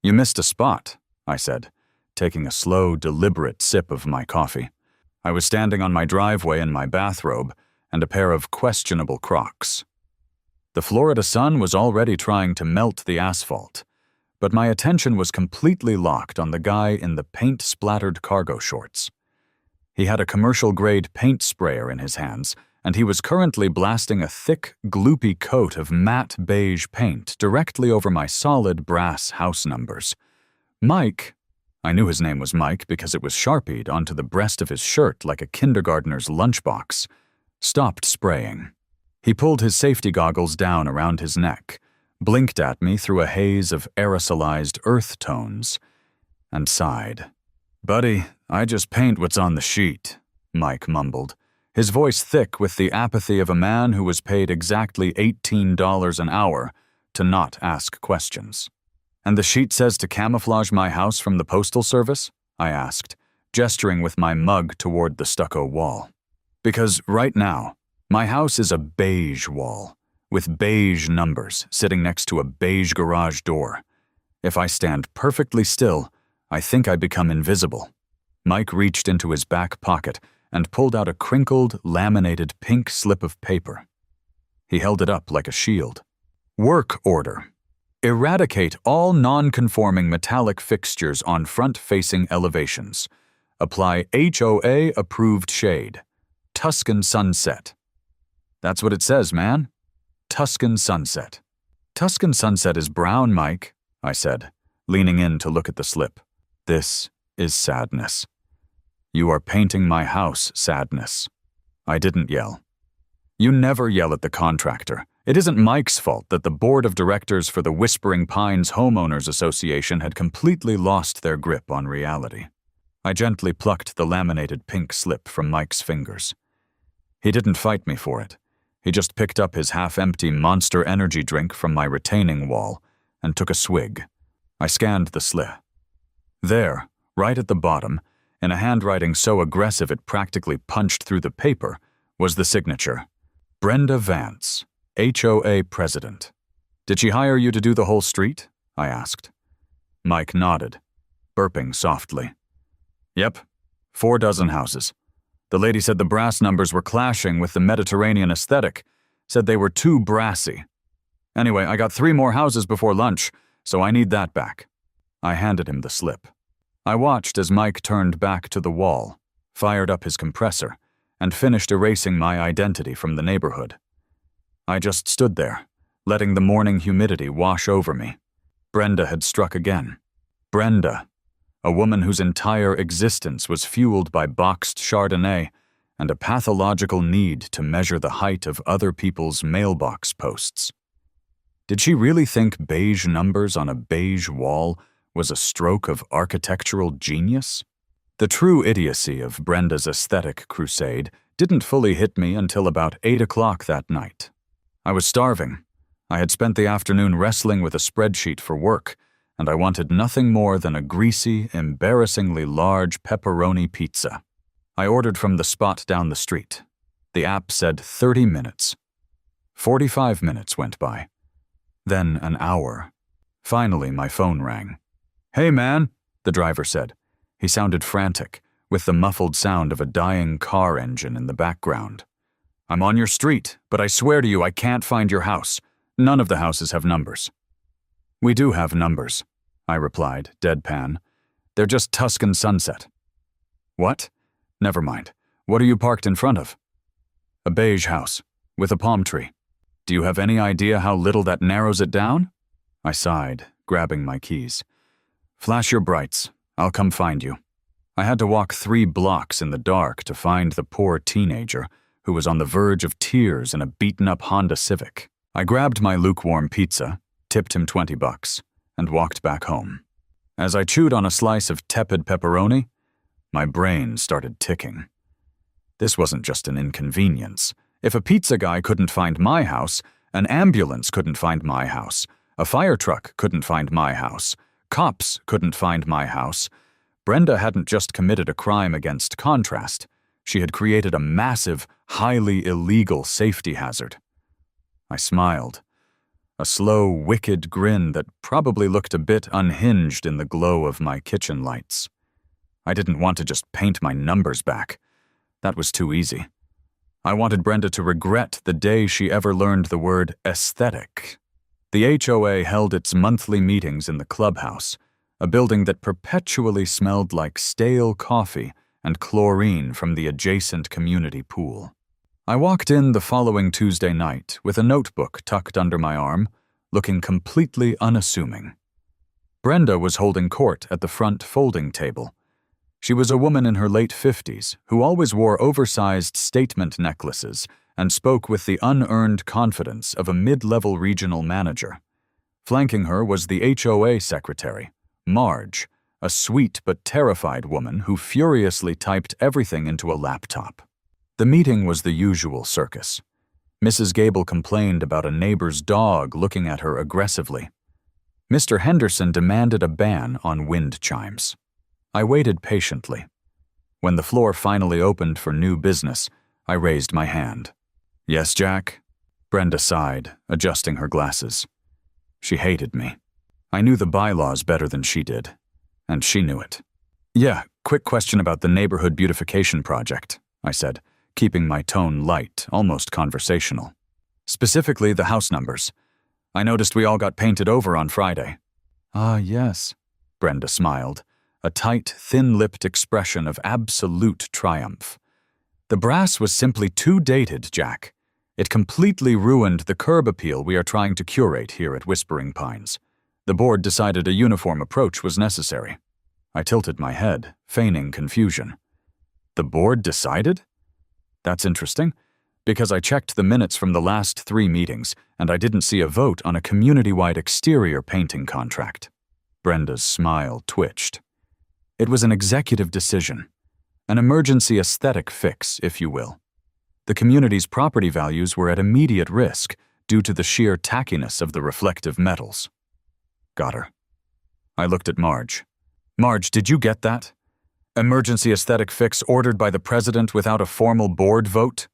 You missed a spot, I said, taking a slow, deliberate sip of my coffee. I was standing on my driveway in my bathrobe and a pair of questionable Crocs. The Florida sun was already trying to melt the asphalt, but my attention was completely locked on the guy in the paint-splattered cargo shorts. He had a commercial-grade paint sprayer in his hands, and he was currently blasting a thick, gloopy coat of matte beige paint directly over my solid brass house numbers. Mike, I knew his name was Mike because it was Sharpied onto the breast of his shirt like a kindergartner's lunchbox, stopped spraying. He pulled his safety goggles down around his neck, blinked at me through a haze of aerosolized earth tones, and sighed. "Buddy, I just paint what's on the sheet," Mike mumbled, his voice thick with the apathy of a man who was paid exactly $18 an hour to not ask questions. "And the sheet says to camouflage my house from the postal service?" I asked, gesturing with my mug toward the stucco wall. "Because right now, my house is a beige wall, with beige numbers sitting next to a beige garage door. If I stand perfectly still, I think I become invisible." Mike reached into his back pocket and pulled out a crinkled, laminated pink slip of paper. He held it up like a shield. "Work order. Eradicate all non-conforming metallic fixtures on front-facing elevations. Apply HOA approved shade. Tuscan Sunset." That's what it says, man. Tuscan Sunset. "Tuscan Sunset is brown, Mike," I said, leaning in to look at the slip. "This is sadness. You are painting my house sadness." I didn't yell. You never yell at the contractor. It isn't Mike's fault that the board of directors for the Whispering Pines Homeowners Association had completely lost their grip on reality. I gently plucked the laminated pink slip from Mike's fingers. He didn't fight me for it. He just picked up his half-empty Monster Energy drink from my retaining wall and took a swig. I scanned the slip. There, right at the bottom, in a handwriting so aggressive it practically punched through the paper, was the signature. "Brenda Vance, HOA President." "Did she hire you to do the whole street?" I asked. Mike nodded, burping softly. "Yep, 4 dozen houses. The lady said the brass numbers were clashing with the Mediterranean aesthetic, said they were too brassy. Anyway, I got 3 more houses before lunch, so I need that back." I handed him the slip. I watched as Mike turned back to the wall, fired up his compressor, and finished erasing my identity from the neighborhood. I just stood there, letting the morning humidity wash over me. Brenda had struck again. Brenda, a woman whose entire existence was fueled by boxed Chardonnay and a pathological need to measure the height of other people's mailbox posts. Did she really think beige numbers on a beige wall was a stroke of architectural genius? The true idiocy of Brenda's aesthetic crusade didn't fully hit me until about 8 o'clock that night. I was starving. I had spent the afternoon wrestling with a spreadsheet for work, and I wanted nothing more than a greasy, embarrassingly large pepperoni pizza. I ordered from the spot down the street. The app said 30 minutes. 45 minutes went by. Then an hour. Finally, my phone rang. "Hey, man," the driver said. He sounded frantic, with the muffled sound of a dying car engine in the background. "I'm on your street, but I swear to you I can't find your house. None of the houses have numbers." "We do have numbers," I replied, deadpan. "They're just Tuscan Sunset." "What? Never mind. What are you parked in front of?" "A beige house, with a palm tree. Do you have any idea how little that narrows it down?" I sighed, grabbing my keys. "Flash your brights. I'll come find you." I had to walk 3 blocks in the dark to find the poor teenager who was on the verge of tears in a beaten-up Honda Civic. I grabbed my lukewarm pizza, tipped him $20, and walked back home. As I chewed on a slice of tepid pepperoni, my brain started ticking. This wasn't just an inconvenience. If a pizza guy couldn't find my house, an ambulance couldn't find my house, a fire truck couldn't find my house, cops couldn't find my house. Brenda hadn't just committed a crime against contrast. She had created a massive, highly illegal safety hazard. I smiled. a slow, wicked grin that probably looked a bit unhinged in the glow of my kitchen lights. I didn't want to just paint my numbers back. That was too easy. I wanted Brenda to regret the day she ever learned the word aesthetic. The HOA held its monthly meetings in the clubhouse, a building that perpetually smelled like stale coffee and chlorine from the adjacent community pool. I walked in the following Tuesday night with a notebook tucked under my arm, looking completely unassuming. Brenda was holding court at the front folding table. She was a woman in her late 50s who always wore oversized statement necklaces and spoke with the unearned confidence of a mid-level regional manager. Flanking her was the HOA secretary, Marge, a sweet but terrified woman who furiously typed everything into a laptop. The meeting was the usual circus. Mrs. Gable complained about a neighbor's dog looking at her aggressively. Mr. Henderson demanded a ban on wind chimes. I waited patiently. When the floor finally opened for new business, I raised my hand. "Yes, Jack?" Brenda sighed, adjusting her glasses. She hated me. I knew the bylaws better than she did, and she knew it. "Yeah, quick question about the neighborhood beautification project," I said, keeping my tone light, almost conversational. "Specifically the house numbers. I noticed we all got painted over on Friday." "Ah, yes," Brenda smiled, a tight, thin-lipped expression of absolute triumph. "The brass was simply too dated, Jack. It completely ruined the curb appeal we are trying to curate here at Whispering Pines. The board decided a uniform approach was necessary." I tilted my head, feigning confusion. "The board decided?" "That's interesting, because I checked the minutes from the last 3 meetings, and I didn't see a vote on a community-wide exterior painting contract." Brenda's smile twitched. "It was an executive decision. An emergency aesthetic fix, if you will. The community's property values were at immediate risk due to the sheer tackiness of the reflective metals." Got her. I looked at Marge. "Marge, did you get that? Emergency aesthetic fix ordered by the president without a formal board vote?"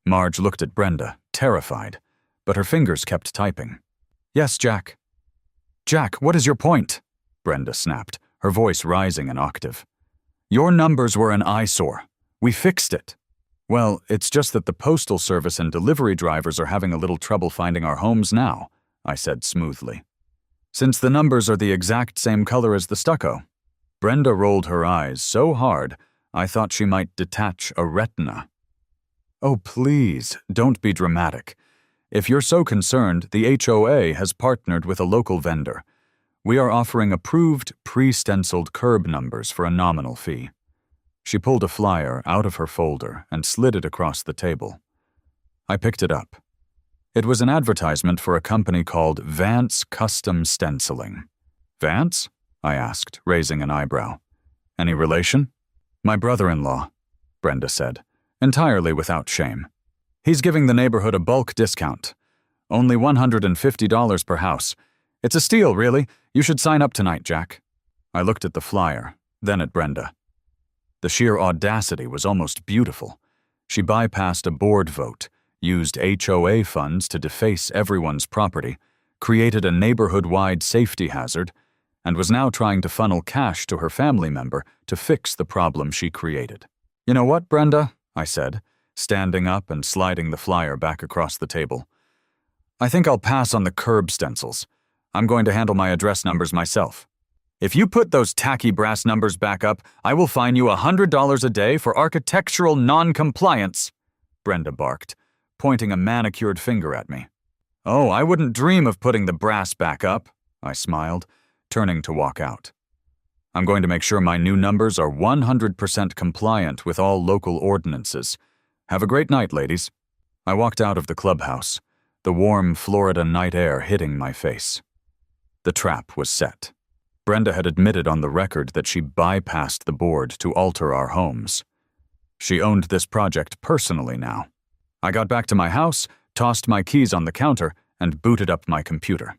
Marge looked at Brenda, terrified, but her fingers kept typing. "Yes, Jack." "Jack, what is your point?" Brenda snapped, her voice rising an octave. "Your numbers were an eyesore. We fixed it." "Well, it's just that the postal service and delivery drivers are having a little trouble finding our homes now," I said smoothly. "Since the numbers are the exact same color as the stucco." Brenda rolled her eyes so hard, I thought she might detach a retina. "Oh, please, don't be dramatic. If you're so concerned, the HOA has partnered with a local vendor. We are offering approved, pre-stenciled curb numbers for a nominal fee." She pulled a flyer out of her folder and slid it across the table. I picked it up. It was an advertisement for a company called Vance Custom Stenciling. "Vance?" I asked, raising an eyebrow. "Any relation?" "My brother-in-law," Brenda said, entirely without shame. "He's giving the neighborhood a bulk discount. Only $150 per house. It's a steal, really. You should sign up tonight, Jack." I looked at the flyer, then at Brenda. The sheer audacity was almost beautiful. She bypassed a board vote, used HOA funds to deface everyone's property, created a neighborhood-wide safety hazard, and was now trying to funnel cash to her family member to fix the problem she created. "You know what, Brenda?" I said, standing up and sliding the flyer back across the table. "I think I'll pass on the curb stencils. I'm going to handle my address numbers myself." "If you put those tacky brass numbers back up, I will fine you $100 a day for architectural non-compliance," Brenda barked, pointing a manicured finger at me. "Oh, I wouldn't dream of putting the brass back up," I smiled, turning to walk out. "I'm going to make sure my new numbers are 100% compliant with all local ordinances. Have a great night, ladies." I walked out of the clubhouse, the warm Florida night air hitting my face. The trap was set. Brenda had admitted on the record that she bypassed the board to alter our homes. She owned this project personally now. I got back to my house, tossed my keys on the counter, and booted up my computer.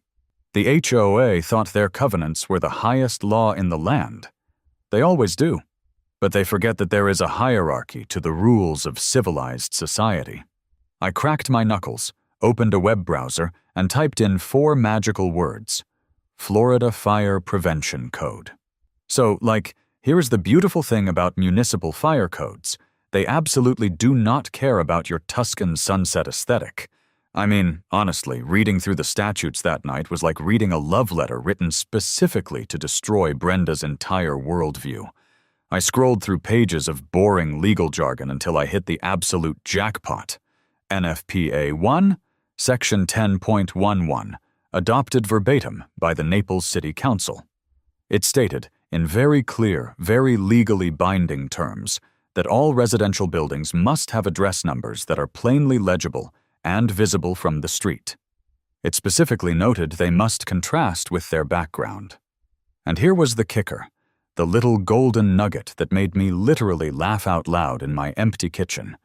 The HOA thought their covenants were the highest law in the land. They always do. But they forget that there is a hierarchy to the rules of civilized society. I cracked my knuckles, opened a web browser, and typed in 4 magical words: Florida Fire Prevention Code. So, here's the beautiful thing about municipal fire codes. They absolutely do not care about your Tuscan Sunset aesthetic. I mean, honestly, reading through the statutes that night was like reading a love letter written specifically to destroy Brenda's entire worldview. I scrolled through pages of boring legal jargon until I hit the absolute jackpot. NFPA 1, Section 10.11, adopted verbatim by the Naples City Council. It stated, in very clear, very legally binding terms, that all residential buildings must have address numbers that are plainly legible and visible from the street. It specifically noted they must contrast with their background. And here was the kicker, the little golden nugget that made me literally laugh out loud in my empty kitchen.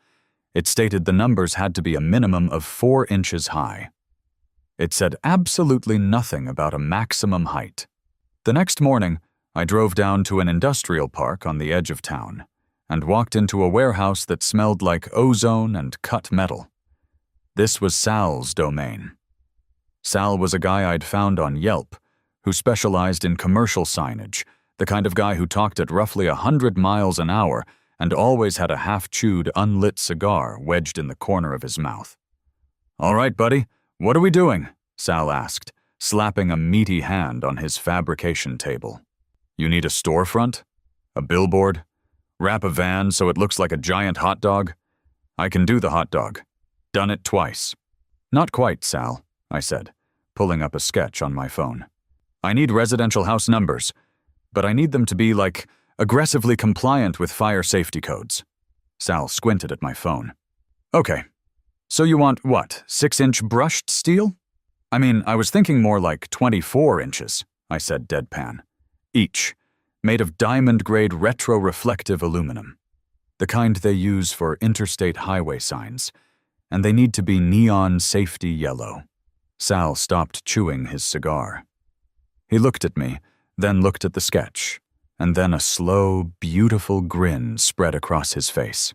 It stated the numbers had to be a minimum of 4 inches high. It said absolutely nothing about a maximum height. The next morning, I drove down to an industrial park on the edge of town and walked into a warehouse that smelled like ozone and cut metal. This was Sal's domain. Sal was a guy I'd found on Yelp who specialized in commercial signage, the kind of guy who talked at roughly 100 miles an hour and always had a half-chewed, unlit cigar wedged in the corner of his mouth. "All right, buddy, what are we doing?" Sal asked, slapping a meaty hand on his fabrication table. "You need a storefront? A billboard? Wrap a van so it looks like a giant hot dog? I can do the hot dog. Done it twice." "Not quite, Sal," I said, pulling up a sketch on my phone. "I need residential house numbers, but I need them to be, aggressively compliant with fire safety codes." Sal squinted at my phone. "Okay, so you want, 6-inch brushed steel?" "I mean, I was thinking more like 24 inches, I said deadpan. "Each, made of diamond-grade retro-reflective aluminum. The kind they use for interstate highway signs, and they need to be neon safety yellow." Sal stopped chewing his cigar. He looked at me, then looked at the sketch, and then a slow, beautiful grin spread across his face.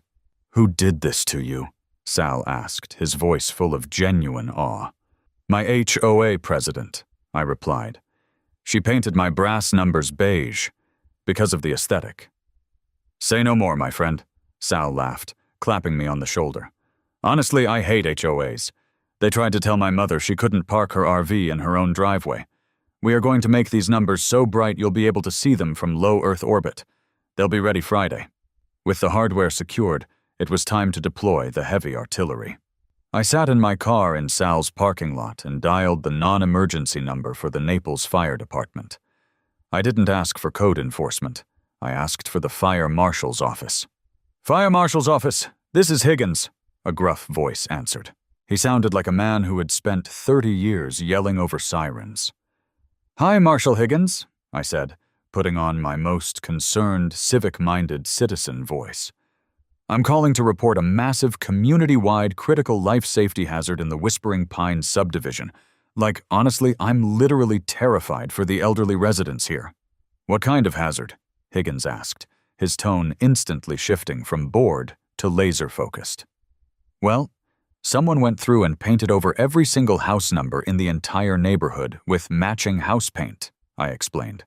"Who did this to you?" Sal asked, his voice full of genuine awe. "My HOA president," I replied. "She painted my brass numbers beige, because of the aesthetic." "Say no more, my friend," Sal laughed, clapping me on the shoulder. "Honestly, I hate HOAs. They tried to tell my mother she couldn't park her RV in her own driveway. We are going to make these numbers so bright you'll be able to see them from low Earth orbit. They'll be ready Friday." With the hardware secured, it was time to deploy the heavy artillery. I sat in my car in Sal's parking lot and dialed the non-emergency number for the Naples Fire Department. I didn't ask for code enforcement. I asked for the fire marshal's office. "Fire marshal's office, this is Higgins," a gruff voice answered. He sounded like a man who had spent 30 years yelling over sirens. "Hi, Marshal Higgins," I said, putting on my most concerned, civic-minded citizen voice. "I'm calling to report a massive community-wide critical life safety hazard in the Whispering Pines subdivision. Honestly, I'm literally terrified for the elderly residents here." "What kind of hazard?" Higgins asked, his tone instantly shifting from bored to laser-focused. "Well, someone went through and painted over every single house number in the entire neighborhood with matching house paint," I explained.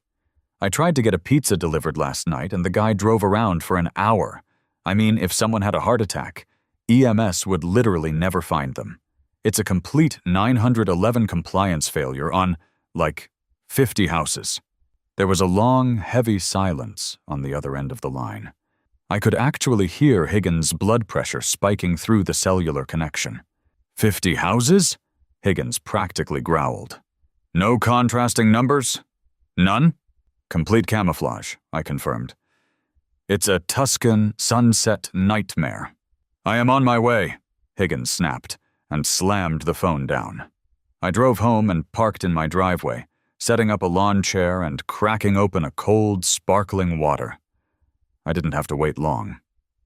"I tried to get a pizza delivered last night and the guy drove around for an hour. I mean, if someone had a heart attack, EMS would literally never find them. It's a complete 911 compliance failure on, 50 houses." There was a long, heavy silence on the other end of the line. I could actually hear Higgins' blood pressure spiking through the cellular connection. 50 houses? Higgins practically growled. "No contrasting numbers? None?" "Complete camouflage," I confirmed. "It's a Tuscan Sunset nightmare." "I am on my way," Higgins snapped, and slammed the phone down. I drove home and parked in my driveway, setting up a lawn chair and cracking open a cold, sparkling water. I didn't have to wait long.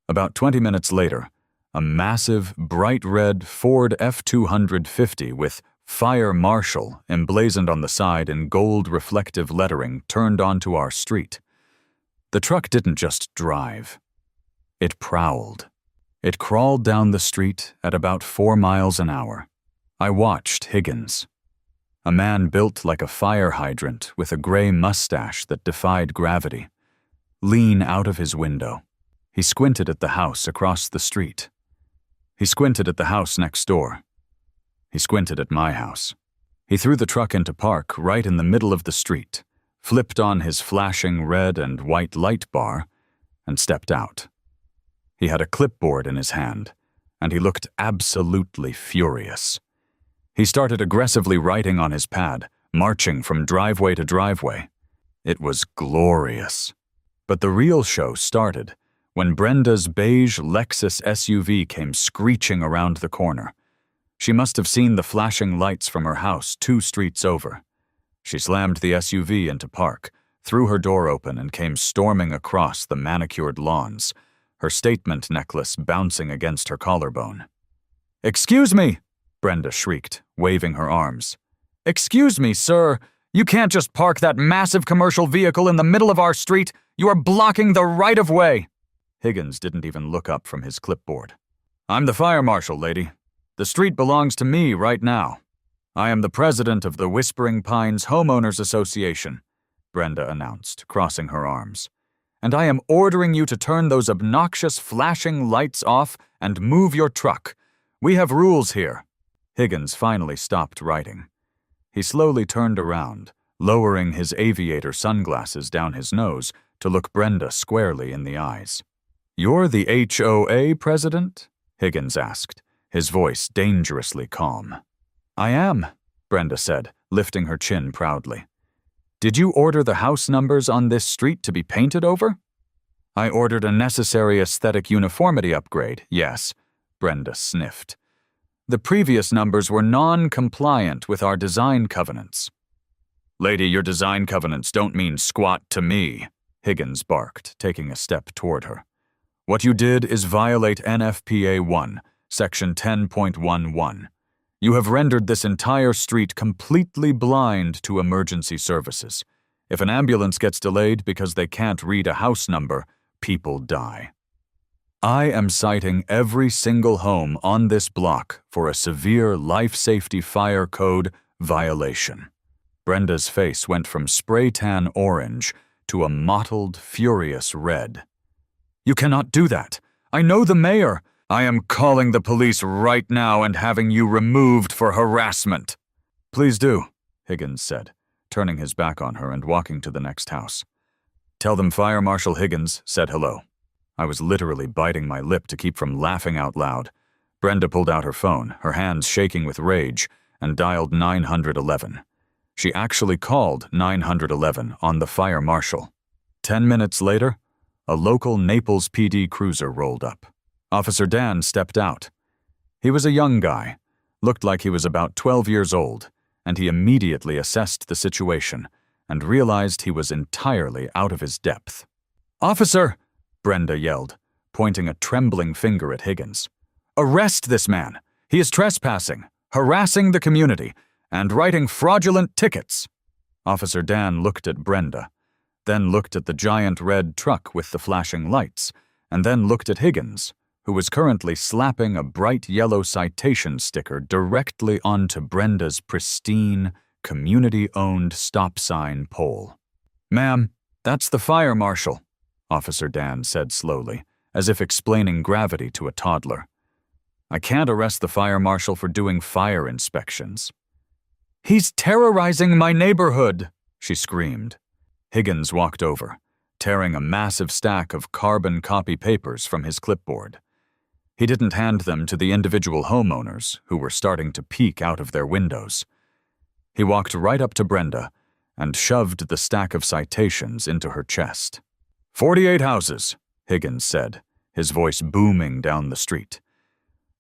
About 20 minutes later, a massive, bright red Ford F-250 with "Fire Marshal" emblazoned on the side in gold reflective lettering turned onto our street. The truck didn't just drive. It prowled. It crawled down the street at about 4 miles an hour. I watched Higgins, a man built like a fire hydrant with a gray mustache that defied gravity, lean out of his window. He squinted at the house across the street. He squinted at the house next door. He squinted at my house. He threw the truck into park right in the middle of the street, flipped on his flashing red and white light bar, and stepped out. He had a clipboard in his hand, and he looked absolutely furious. He started aggressively writing on his pad, marching from driveway to driveway. It was glorious. But the real show started when Brenda's beige Lexus SUV came screeching around the corner. She must have seen the flashing lights from her house 2 streets over. She slammed the SUV into park, threw her door open, and came storming across the manicured lawns, her statement necklace bouncing against her collarbone. "Excuse me!" Brenda shrieked, waving her arms. "Excuse me, sir! You can't just park that massive commercial vehicle in the middle of our street! You are blocking the right-of-way!" Higgins didn't even look up from his clipboard. "I'm the fire marshal, lady. The street belongs to me right now. I am the president of the Whispering Pines Homeowners Association," Brenda announced, crossing her arms. "And I am ordering you to turn those obnoxious flashing lights off and move your truck. We have rules here." Higgins finally stopped writing. He slowly turned around, lowering his aviator sunglasses down his nose to look Brenda squarely in the eyes. "You're the HOA president?" Higgins asked, his voice dangerously calm. "I am," Brenda said, lifting her chin proudly. "Did you order the house numbers on this street to be painted over?" "I ordered a necessary aesthetic uniformity upgrade, yes," Brenda sniffed. "The previous numbers were non-compliant with our design covenants." "Lady, your design covenants don't mean squat to me," Higgins barked, taking a step toward her. "What you did is violate NFPA 1, Section 10.11. You have rendered this entire street completely blind to emergency services. If an ambulance gets delayed because they can't read a house number, people die. I am citing every single home on this block for a severe life safety fire code violation." Brenda's face went from spray tan orange to a mottled, furious red. "You cannot do that. I know the mayor. I am calling the police right now and having you removed for harassment." "Please do," Higgins said, turning his back on her and walking to the next house. "Tell them Fire Marshal Higgins said hello." I was literally biting my lip to keep from laughing out loud. Brenda pulled out her phone, her hands shaking with rage, and dialed 911. She actually called 911 on the fire marshal. 10 minutes later, a local Naples PD cruiser rolled up. Officer Dan stepped out. He was a young guy, looked like he was about 12 years old, and he immediately assessed the situation and realized he was entirely out of his depth. "Officer!" Brenda yelled, pointing a trembling finger at Higgins. "Arrest this man! He is trespassing, harassing the community, and writing fraudulent tickets." Officer Dan looked at Brenda, then looked at the giant red truck with the flashing lights, and then looked at Higgins, who was currently slapping a bright yellow citation sticker directly onto Brenda's pristine, community-owned stop sign pole. "Ma'am, that's the fire marshal," Officer Dan said slowly, as if explaining gravity to a toddler. "I can't arrest the fire marshal for doing fire inspections." "He's terrorizing my neighborhood," she screamed. Higgins walked over, tearing a massive stack of carbon copy papers from his clipboard. He didn't hand them to the individual homeowners, who were starting to peek out of their windows. He walked right up to Brenda and shoved the stack of citations into her chest. 48 houses, Higgins said, his voice booming down the street.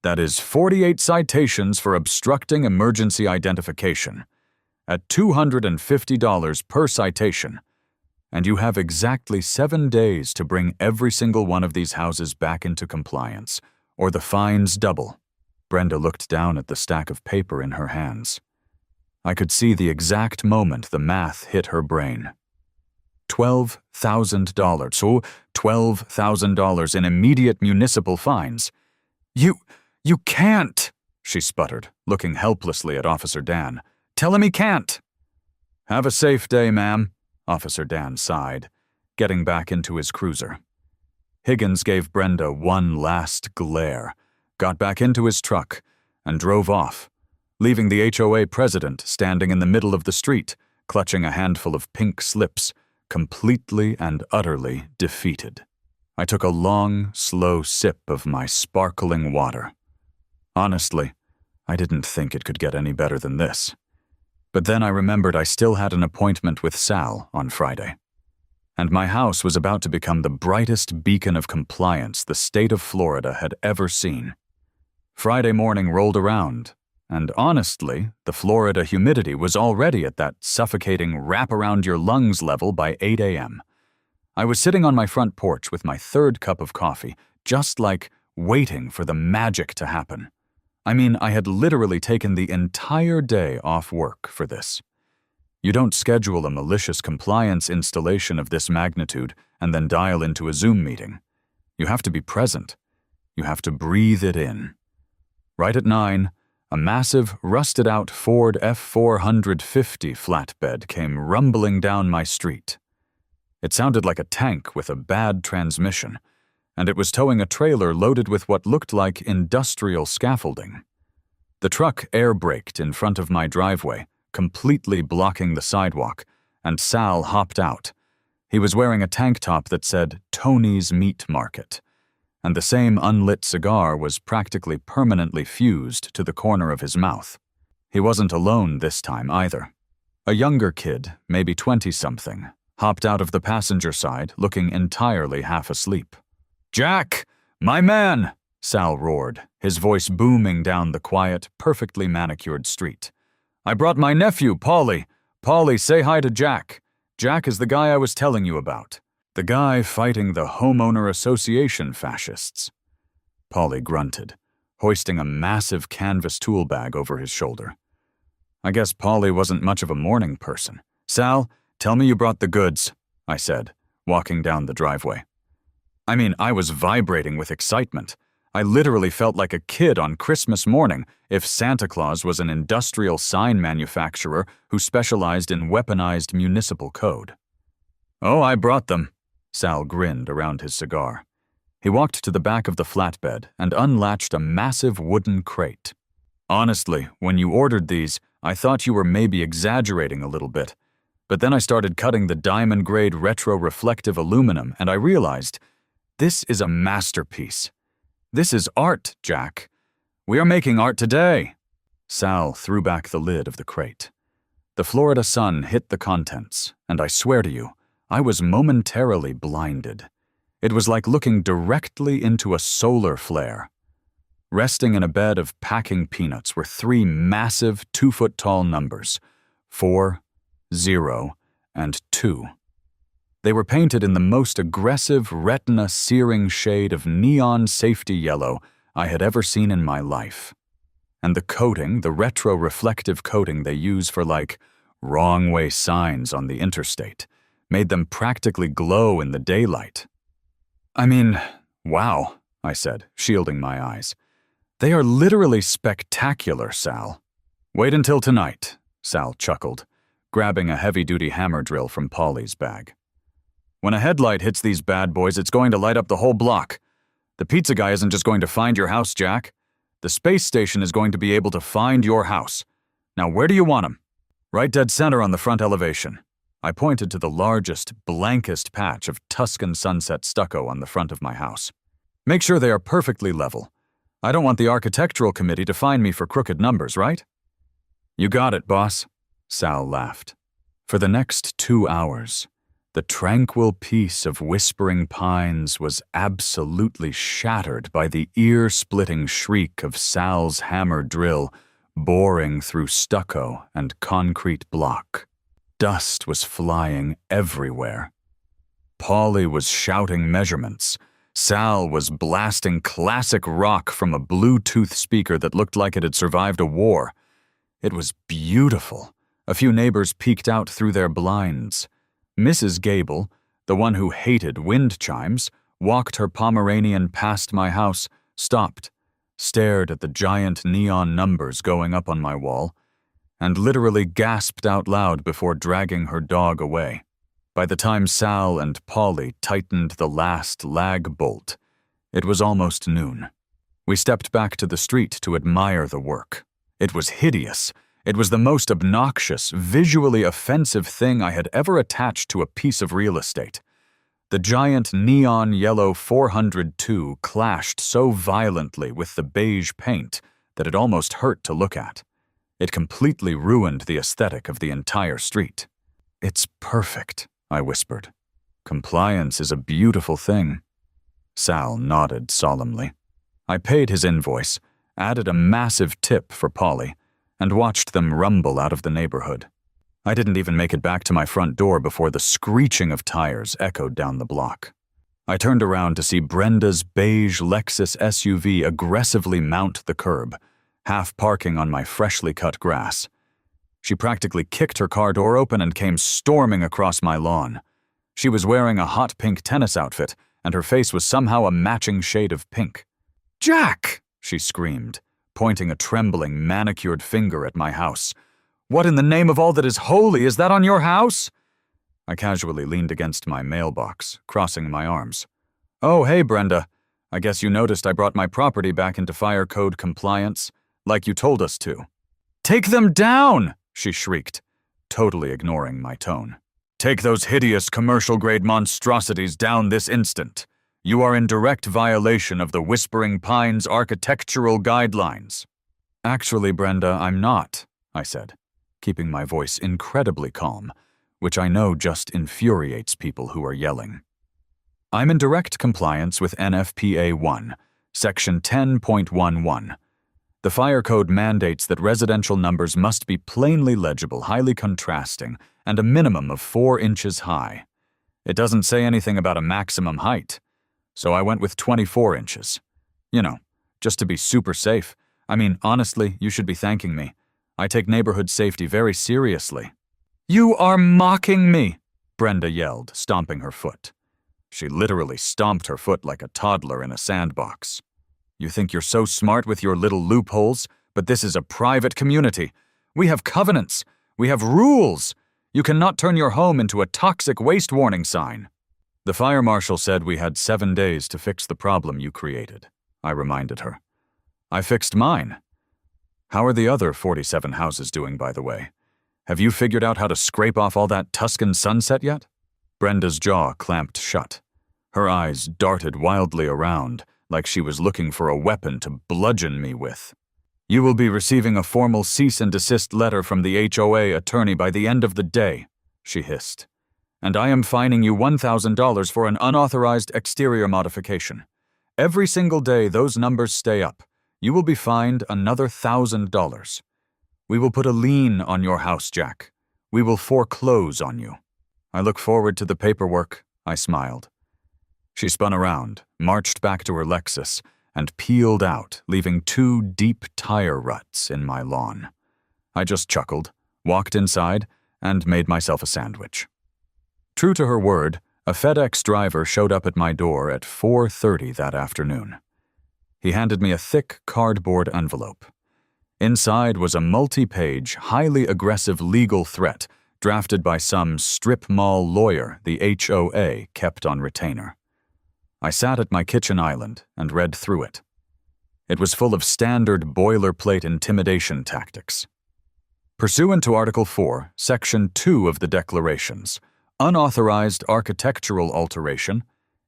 "That is 48 citations for obstructing emergency identification, at $250 per citation, and you have exactly 7 days to bring every single one of these houses back into compliance, or the fines double." Brenda looked down at the stack of paper in her hands. I could see the exact moment the math hit her brain. $12,000, so $12,000 in immediate municipal fines. You can't," she sputtered, looking helplessly at Officer Dan. "Tell him he can't." "Have a safe day, ma'am," Officer Dan sighed, getting back into his cruiser. Higgins gave Brenda one last glare, got back into his truck, and drove off, leaving the HOA president standing in the middle of the street, clutching a handful of pink slips, completely and utterly defeated. I took a long, slow sip of my sparkling water. Honestly, I didn't think it could get any better than this. But then I remembered I still had an appointment with Sal on Friday. And my house was about to become the brightest beacon of compliance the state of Florida had ever seen. Friday morning rolled around, and honestly, the Florida humidity was already at that suffocating wrap-around-your-lungs level by 8 a.m. I was sitting on my front porch with my third cup of coffee, just like waiting for the magic to happen. I mean, I had literally taken the entire day off work for this. You don't schedule a malicious compliance installation of this magnitude and then dial into a Zoom meeting. You have to be present. You have to breathe it in. Right at 9, a massive, rusted-out Ford F450 flatbed came rumbling down my street. It sounded like a tank with a bad transmission, and it was towing a trailer loaded with what looked like industrial scaffolding. The truck air-braked in front of my driveway, completely blocking the sidewalk, and Sal hopped out. He was wearing a tank top that said Tony's Meat Market, and the same unlit cigar was practically permanently fused to the corner of his mouth. He wasn't alone this time either. A younger kid, maybe 20-something, hopped out of the passenger side looking entirely half asleep. "Jack! My man!" Sal roared, his voice booming down the quiet, perfectly manicured street. "I brought my nephew, Paulie. Paulie, say hi to Jack. Jack is the guy I was telling you about. The guy fighting the homeowner association fascists." Paulie grunted, hoisting a massive canvas tool bag over his shoulder. I guess Paulie wasn't much of a morning person. "Sal, tell me you brought the goods," I said, walking down the driveway. I mean, I was vibrating with excitement. I literally felt like a kid on Christmas morning if Santa Claus was an industrial sign manufacturer who specialized in weaponized municipal code. "Oh, I brought them." Sal grinned around his cigar. He walked to the back of the flatbed and unlatched a massive wooden crate. "Honestly, when you ordered these, I thought you were maybe exaggerating a little bit. But then I started cutting the diamond-grade retro-reflective aluminum and I realized, this is a masterpiece. This is art, Jack. We are making art today." Sal threw back the lid of the crate. The Florida sun hit the contents, and I swear to you, I was momentarily blinded. It was like looking directly into a solar flare. Resting in a bed of packing peanuts were 3 massive 2-foot-tall numbers, 4, 0, and 2. They were painted in the most aggressive retina-searing shade of neon safety yellow I had ever seen in my life. And the coating, the retro-reflective coating they use for wrong-way signs on the interstate, made them practically glow in the daylight. "I mean, wow," I said, shielding my eyes. "They are literally spectacular, Sal." "Wait until tonight," Sal chuckled, grabbing a heavy-duty hammer drill from Paulie's bag. "When a headlight hits these bad boys, it's going to light up the whole block. The pizza guy isn't just going to find your house, Jack. The space station is going to be able to find your house. Now, where do you want him?" "Right dead center on the front elevation." I pointed to the largest, blankest patch of Tuscan Sunset stucco on the front of my house. "Make sure they are perfectly level. I don't want the architectural committee to find me for crooked numbers, right?" "You got it, boss," Sal laughed. For the next 2 hours, the tranquil peace of Whispering Pines was absolutely shattered by the ear-splitting shriek of Sal's hammer drill boring through stucco and concrete block. Dust was flying everywhere. Paulie was shouting measurements. Sal was blasting classic rock from a Bluetooth speaker that looked like it had survived a war. It was beautiful. A few neighbors peeked out through their blinds. Mrs. Gable, the one who hated wind chimes, walked her Pomeranian past my house, stopped, stared at the giant neon numbers going up on my wall, and literally gasped out loud before dragging her dog away. By the time Sal and Polly tightened the last lag bolt, it was almost noon. We stepped back to the street to admire the work. It was hideous. It was the most obnoxious, visually offensive thing I had ever attached to a piece of real estate. The giant neon yellow 402 clashed so violently with the beige paint that it almost hurt to look at. It completely ruined the aesthetic of the entire street. "It's perfect," I whispered. "Compliance is a beautiful thing." Sal nodded solemnly. I paid his invoice, added a massive tip for Polly, and watched them rumble out of the neighborhood. I didn't even make it back to my front door before the screeching of tires echoed down the block. I turned around to see Brenda's beige Lexus SUV aggressively mount the curb, half parking on my freshly cut grass. She practically kicked her car door open and came storming across my lawn. She was wearing a hot pink tennis outfit, and her face was somehow a matching shade of pink. "Jack!" she screamed, pointing a trembling, manicured finger at my house. "What in the name of all that is holy is that on your house?" I casually leaned against my mailbox, crossing my arms. "Oh, hey, Brenda. I guess you noticed I brought my property back into fire code compliance, like you told us to." "Take them down!" she shrieked, totally ignoring my tone. "Take those hideous commercial-grade monstrosities down this instant. You are in direct violation of the Whispering Pines architectural guidelines." "Actually, Brenda, I'm not," I said, keeping my voice incredibly calm, which I know just infuriates people who are yelling. "I'm in direct compliance with NFPA 1, Section 10.11. The fire code mandates that residential numbers must be plainly legible, highly contrasting, and a minimum of 4 inches high. It doesn't say anything about a maximum height, so I went with 24 inches. You know, just to be super safe. I mean, honestly, you should be thanking me. I take neighborhood safety very seriously." "You are mocking me!" Brenda yelled, stomping her foot. She literally stomped her foot like a toddler in a sandbox. "You think you're so smart with your little loopholes, but this is a private community. We have covenants. We have rules. You cannot turn your home into a toxic waste warning sign." "The fire marshal said we had 7 days to fix the problem you created," I reminded her. "I fixed mine. How are the other 47 houses doing, by the way? Have you figured out how to scrape off all that Tuscan Sunset yet?" Brenda's jaw clamped shut. Her eyes darted wildly around, like she was looking for a weapon to bludgeon me with. "You will be receiving a formal cease and desist letter from the HOA attorney by the end of the day," she hissed. "And I am fining you $1,000 for an unauthorized exterior modification. Every single day those numbers stay up, you will be fined another $1,000. We will put a lien on your house, Jack. We will foreclose on you." "I look forward to the paperwork," I smiled. She spun around, marched back to her Lexus, and peeled out, leaving 2 deep tire ruts in my lawn. I just chuckled, walked inside, and made myself a sandwich. True to her word, a FedEx driver showed up at my door at 4:30 that afternoon. He handed me a thick cardboard envelope. Inside was a multi-page, highly aggressive legal threat drafted by some strip mall lawyer the HOA kept on retainer. I sat at my kitchen island and read through it. It was full of standard boilerplate intimidation tactics. Pursuant to Article 4, Section 2 of the Declarations, unauthorized architectural alteration,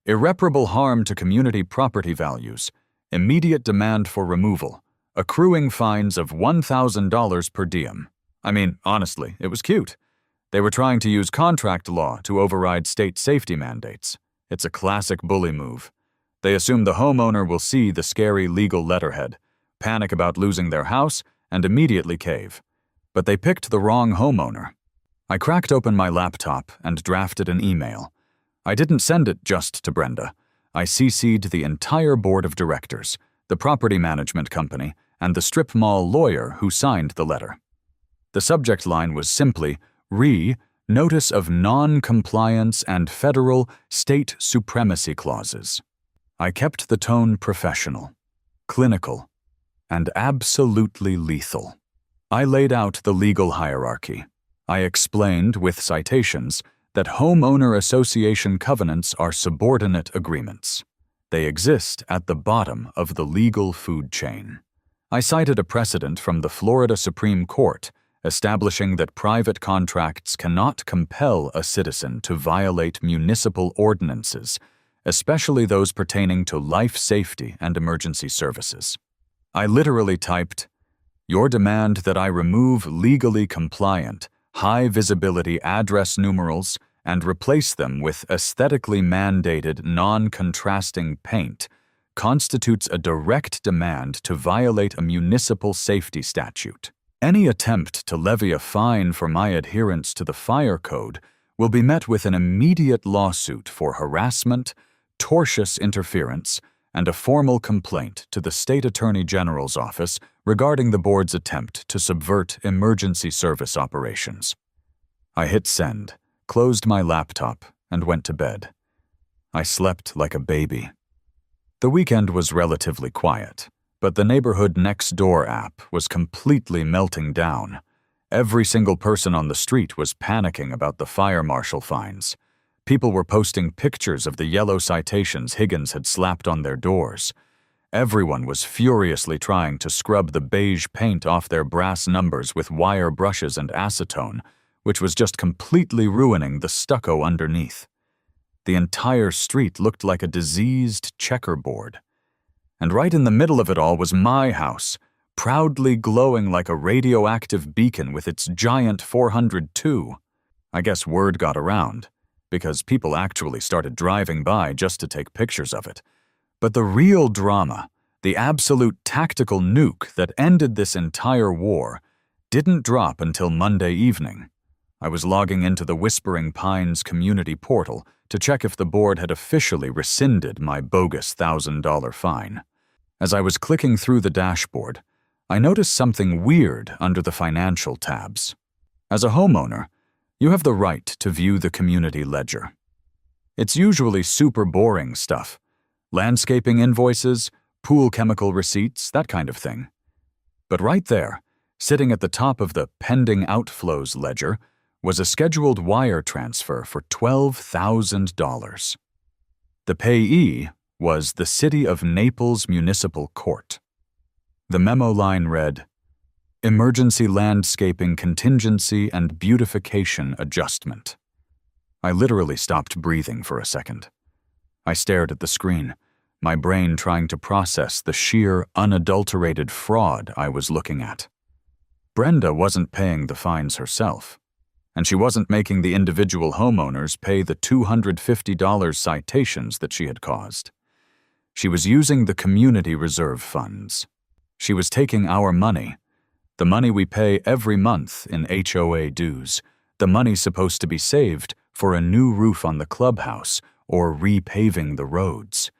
irreparable harm to community property values, immediate demand for removal, accruing fines of $1,000 per diem. I mean, honestly, it was cute. They were trying to use contract law to override state safety mandates. It's a classic bully move. They assume the homeowner will see the scary legal letterhead, panic about losing their house, and immediately cave. But they picked the wrong homeowner. I cracked open my laptop and drafted an email. I didn't send it just to Brenda. I CC'd the entire board of directors, the property management company, and the strip mall lawyer who signed the letter. The subject line was simply, Notice of non-compliance and federal state supremacy clauses. I kept the tone professional, clinical, and absolutely lethal. I laid out the legal hierarchy. I explained, with citations, that homeowner association covenants are subordinate agreements. They exist at the bottom of the legal food chain. I cited a precedent from the Florida Supreme Court establishing that private contracts cannot compel a citizen to violate municipal ordinances, especially those pertaining to life safety and emergency services. I literally typed, "Your demand that I remove legally compliant, high-visibility address numerals and replace them with aesthetically mandated non-contrasting paint constitutes a direct demand to violate a municipal safety statute. Any attempt to levy a fine for my adherence to the fire code will be met with an immediate lawsuit for harassment, tortious interference, and a formal complaint to the State Attorney General's office regarding the board's attempt to subvert emergency service operations." I hit send, closed my laptop, and went to bed. I slept like a baby. The weekend was relatively quiet, but the neighborhood next door app was completely melting down. Every single person on the street was panicking about the fire marshal fines. People were posting pictures of the yellow citations Higgins had slapped on their doors. Everyone was furiously trying to scrub the beige paint off their brass numbers with wire brushes and acetone, which was just completely ruining the stucco underneath. The entire street looked like a diseased checkerboard. And right in the middle of it all was my house, proudly glowing like a radioactive beacon with its giant 402. I guess word got around, because people actually started driving by just to take pictures of it. But the real drama, the absolute tactical nuke that ended this entire war, didn't drop until Monday evening. I was logging into the Whispering Pines community portal to check if the board had officially rescinded my bogus $1,000 fine. As I was clicking through the dashboard, I noticed something weird under the financial tabs. As a homeowner, you have the right to view the community ledger. It's usually super boring stuff: landscaping invoices, pool chemical receipts, that kind of thing. But right there, sitting at the top of the pending outflows ledger, was a scheduled wire transfer for $12,000. The payee was the City of Naples Municipal Court. The memo line read, "Emergency Landscaping Contingency and Beautification Adjustment." I literally stopped breathing for a second. I stared at the screen, my brain trying to process the sheer, unadulterated fraud I was looking at. Brenda wasn't paying the fines herself, and she wasn't making the individual homeowners pay the $250 citations that she had caused. She was using the community reserve funds. She was taking our money, the money we pay every month in HOA dues, the money supposed to be saved for a new roof on the clubhouse or repaving the roads,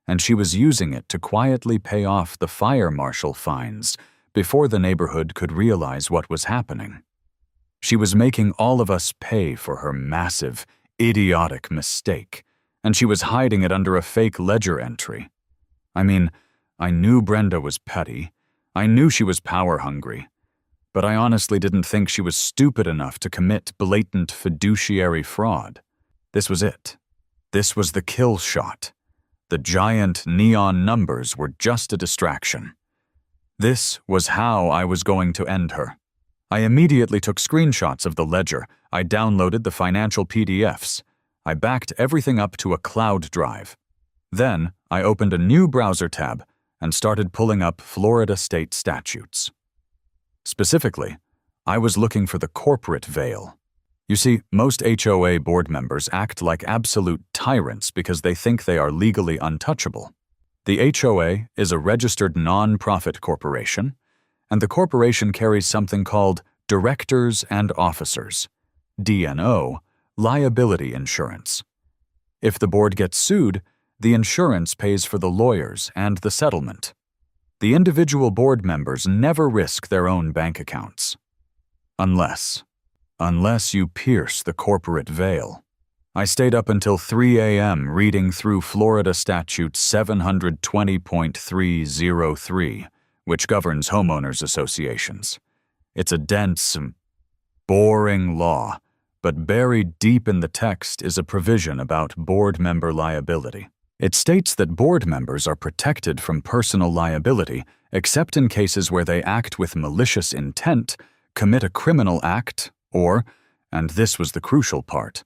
and she was using it to quietly pay off the fire marshal fines before the neighborhood could realize what was happening. She was making all of us pay for her massive, idiotic mistake, and she was hiding it under a fake ledger entry. I mean, I knew Brenda was petty. I knew she was power-hungry. But I honestly didn't think she was stupid enough to commit blatant fiduciary fraud. This was it. This was the kill shot. The giant neon numbers were just a distraction. This was how I was going to end her. I immediately took screenshots of the ledger. I downloaded the financial PDFs. I backed everything up to a cloud drive. Then, I opened a new browser tab and started pulling up Florida state statutes. Specifically, I was looking for the corporate veil. You see, most HOA board members act like absolute tyrants because they think they are legally untouchable. The HOA is a registered non-profit corporation, and the corporation carries something called Directors and Officers, DNO, liability insurance. If the board gets sued, the insurance pays for the lawyers and the settlement. The individual board members never risk their own bank accounts. Unless you pierce the corporate veil. I stayed up until 3 a.m. reading through Florida Statute 720.303, which governs homeowners associations. It's a dense, boring law, but buried deep in the text is a provision about board member liability. It states that board members are protected from personal liability except in cases where they act with malicious intent, commit a criminal act, or, and this was the crucial part,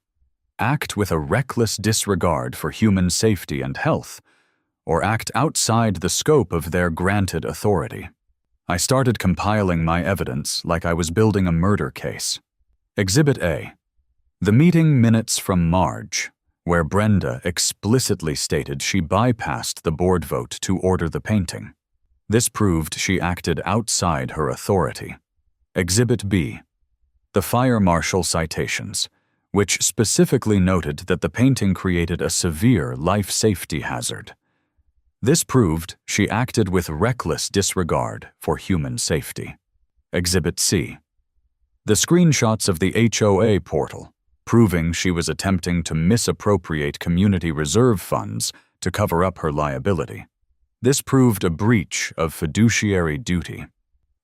act with a reckless disregard for human safety and health, or act outside the scope of their granted authority. I started compiling my evidence like I was building a murder case. Exhibit A. The meeting minutes from Marge, where Brenda explicitly stated she bypassed the board vote to order the painting. This proved she acted outside her authority. Exhibit B. The fire marshal citations, which specifically noted that the painting created a severe life safety hazard. This proved she acted with reckless disregard for human safety. Exhibit C. The screenshots of the HOA portal, proving she was attempting to misappropriate community reserve funds to cover up her liability. This proved a breach of fiduciary duty.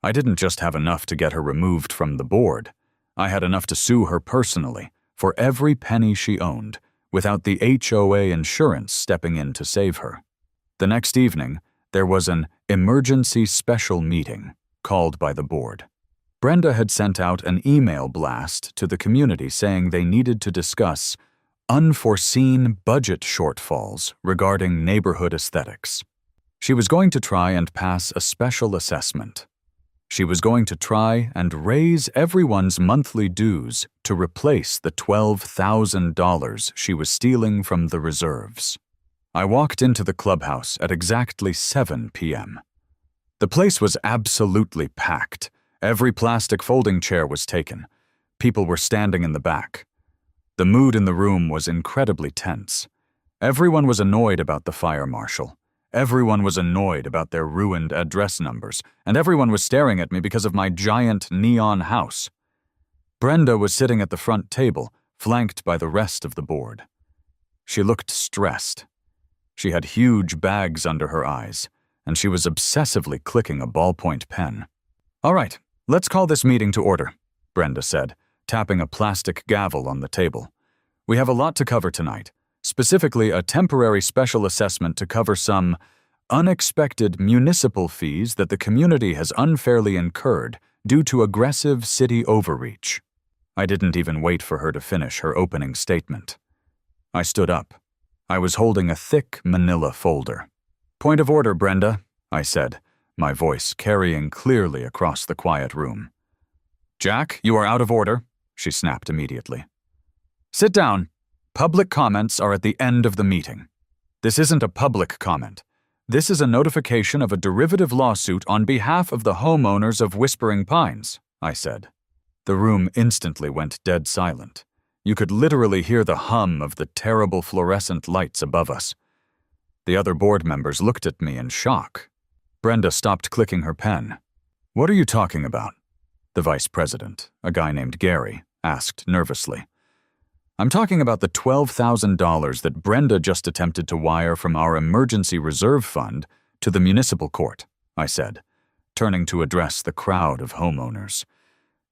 I didn't just have enough to get her removed from the board. I had enough to sue her personally for every penny she owned, without the HOA insurance stepping in to save her. The next evening, there was an emergency special meeting called by the board. Brenda had sent out an email blast to the community saying they needed to discuss unforeseen budget shortfalls regarding neighborhood aesthetics. She was going to try and pass a special assessment. She was going to try and raise everyone's monthly dues to replace the $12,000 she was stealing from the reserves. I walked into the clubhouse at exactly 7 p.m. The place was absolutely packed. Every plastic folding chair was taken. People were standing in the back. The mood in the room was incredibly tense. Everyone was annoyed about the fire marshal. Everyone was annoyed about their ruined address numbers, and everyone was staring at me because of my giant neon house. Brenda was sitting at the front table, flanked by the rest of the board. She looked stressed. She had huge bags under her eyes, and she was obsessively clicking a ballpoint pen. "All right, let's call this meeting to order," Brenda said, tapping a plastic gavel on the table. "We have a lot to cover tonight, specifically a temporary special assessment to cover some unexpected municipal fees that the community has unfairly incurred due to aggressive city overreach." I didn't even wait for her to finish her opening statement. I stood up. I was holding a thick manila folder. "Point of order, Brenda," I said, my voice carrying clearly across the quiet room. "Jack, you are out of order," she snapped immediately. "Sit down. Public comments are at the end of the meeting." "This isn't a public comment. This is a notification of a derivative lawsuit on behalf of the homeowners of Whispering Pines," I said. The room instantly went dead silent. You could literally hear the hum of the terrible fluorescent lights above us. The other board members looked at me in shock. Brenda stopped clicking her pen. "What are you talking about?" the vice president, a guy named Gary, asked nervously. "I'm talking about the $12,000 that Brenda just attempted to wire from our emergency reserve fund to the municipal court," I said, turning to address the crowd of homeowners.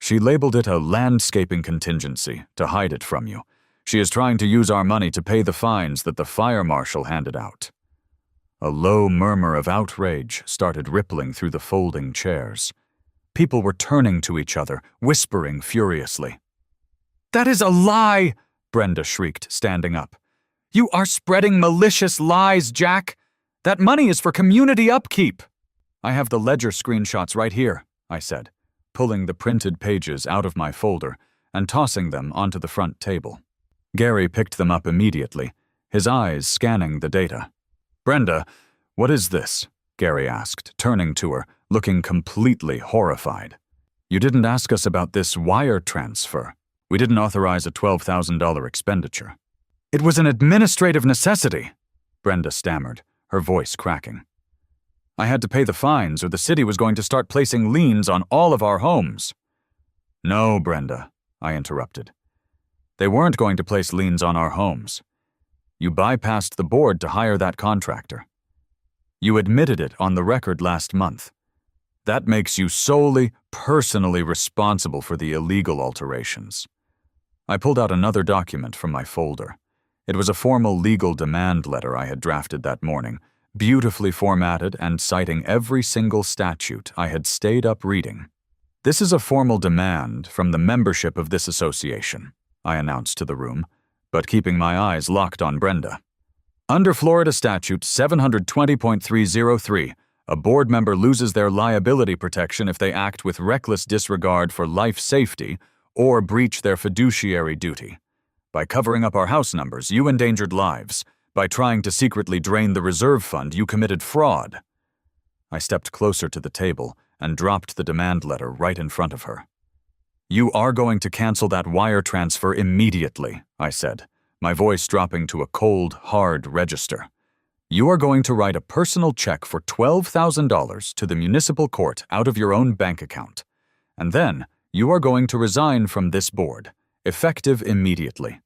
"She labeled it a landscaping contingency to hide it from you. She is trying to use our money to pay the fines that the fire marshal handed out." A low murmur of outrage started rippling through the folding chairs. People were turning to each other, whispering furiously. "That is a lie!" Brenda shrieked, standing up. "You are spreading malicious lies, Jack! That money is for community upkeep!" "I have the ledger screenshots right here," I said, pulling the printed pages out of my folder and tossing them onto the front table. Gary picked them up immediately, his eyes scanning the data. "Brenda, what is this?" Gary asked, turning to her, looking completely horrified. "You didn't ask us about this wire transfer. We didn't authorize a $12,000 expenditure." "It was an administrative necessity," Brenda stammered, her voice cracking. "I had to pay the fines or the city was going to start placing liens on all of our homes." "No, Brenda," I interrupted. "They weren't going to place liens on our homes. You bypassed the board to hire that contractor. You admitted it on the record last month. That makes you solely, personally responsible for the illegal alterations. I pulled out another document from my folder. It was a formal legal demand letter I had drafted that morning, beautifully formatted and citing every single statute I had stayed up reading. "This is a formal demand from the membership of this association," I announced to the room, but keeping my eyes locked on Brenda. "Under Florida Statute 720.303, a board member loses their liability protection if they act with reckless disregard for life safety or breach their fiduciary duty. By covering up our house numbers, you endangered lives. By trying to secretly drain the reserve fund, you committed fraud." I stepped closer to the table and dropped the demand letter right in front of her. "You are going to cancel that wire transfer immediately," I said, my voice dropping to a cold, hard register. "You are going to write a personal check for $12,000 to the municipal court out of your own bank account. And then you are going to resign from this board, effective immediately.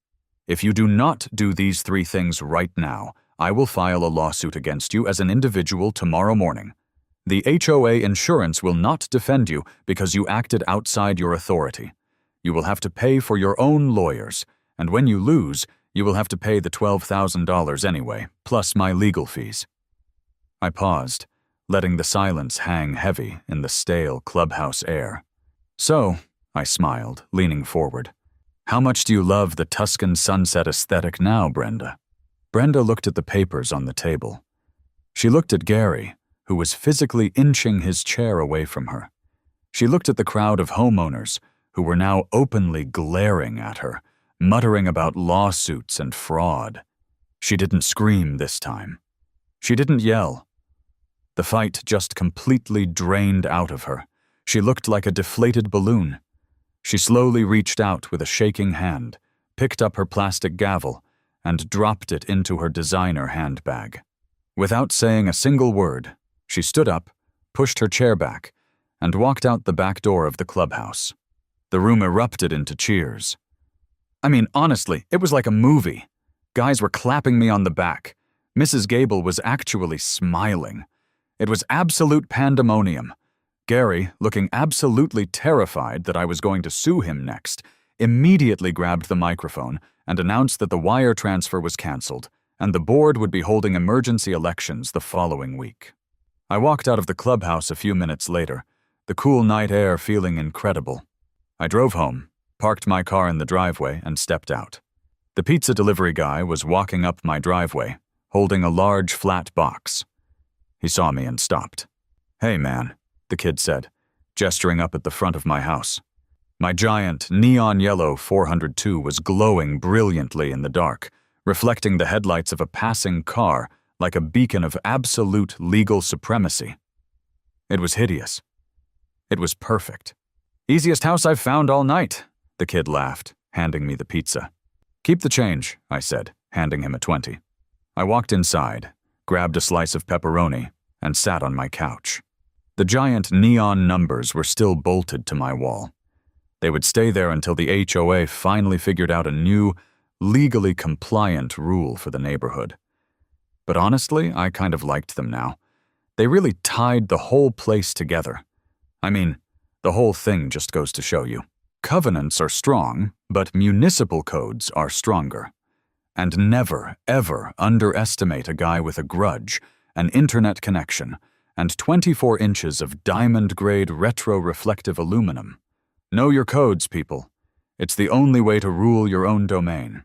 If you do not do these 3 things right now, I will file a lawsuit against you as an individual tomorrow morning. The HOA insurance will not defend you because you acted outside your authority. You will have to pay for your own lawyers, and when you lose, you will have to pay the $12,000 anyway, plus my legal fees." I paused, letting the silence hang heavy in the stale clubhouse air. "So," I smiled, leaning forward, "how much do you love the Tuscan Sunset aesthetic now, Brenda?" Brenda looked at the papers on the table. She looked at Gary, who was physically inching his chair away from her. She looked at the crowd of homeowners who were now openly glaring at her, muttering about lawsuits and fraud. She didn't scream this time. She didn't yell. The fight just completely drained out of her. She looked like a deflated balloon. She slowly reached out with a shaking hand, picked up her plastic gavel, and dropped it into her designer handbag. Without saying a single word, she stood up, pushed her chair back, and walked out the back door of the clubhouse. The room erupted into cheers. I mean, honestly, it was like a movie. Guys were clapping me on the back. Mrs. Gable was actually smiling. It was absolute pandemonium. Gary, looking absolutely terrified that I was going to sue him next, immediately grabbed the microphone and announced that the wire transfer was canceled, and the board would be holding emergency elections the following week. I walked out of the clubhouse a few minutes later, the cool night air feeling incredible. I drove home, parked my car in the driveway, and stepped out. The pizza delivery guy was walking up my driveway, holding a large flat box. He saw me and stopped. "Hey, man," the kid said, gesturing up at the front of my house. My giant, neon yellow 402 was glowing brilliantly in the dark, reflecting the headlights of a passing car like a beacon of absolute legal supremacy. It was hideous. It was perfect. "Easiest house I've found all night," the kid laughed, handing me the pizza. "Keep the change," I said, handing him a 20. I walked inside, grabbed a slice of pepperoni, and sat on my couch. The giant neon numbers were still bolted to my wall. They would stay there until the HOA finally figured out a new, legally compliant rule for the neighborhood. But honestly, I kind of liked them now. They really tied the whole place together. I mean, the whole thing just goes to show you. Covenants are strong, but municipal codes are stronger. And never, ever underestimate a guy with a grudge, an internet connection, and 24 inches of diamond-grade retro-reflective aluminum. Know your codes, people. It's the only way to rule your own domain.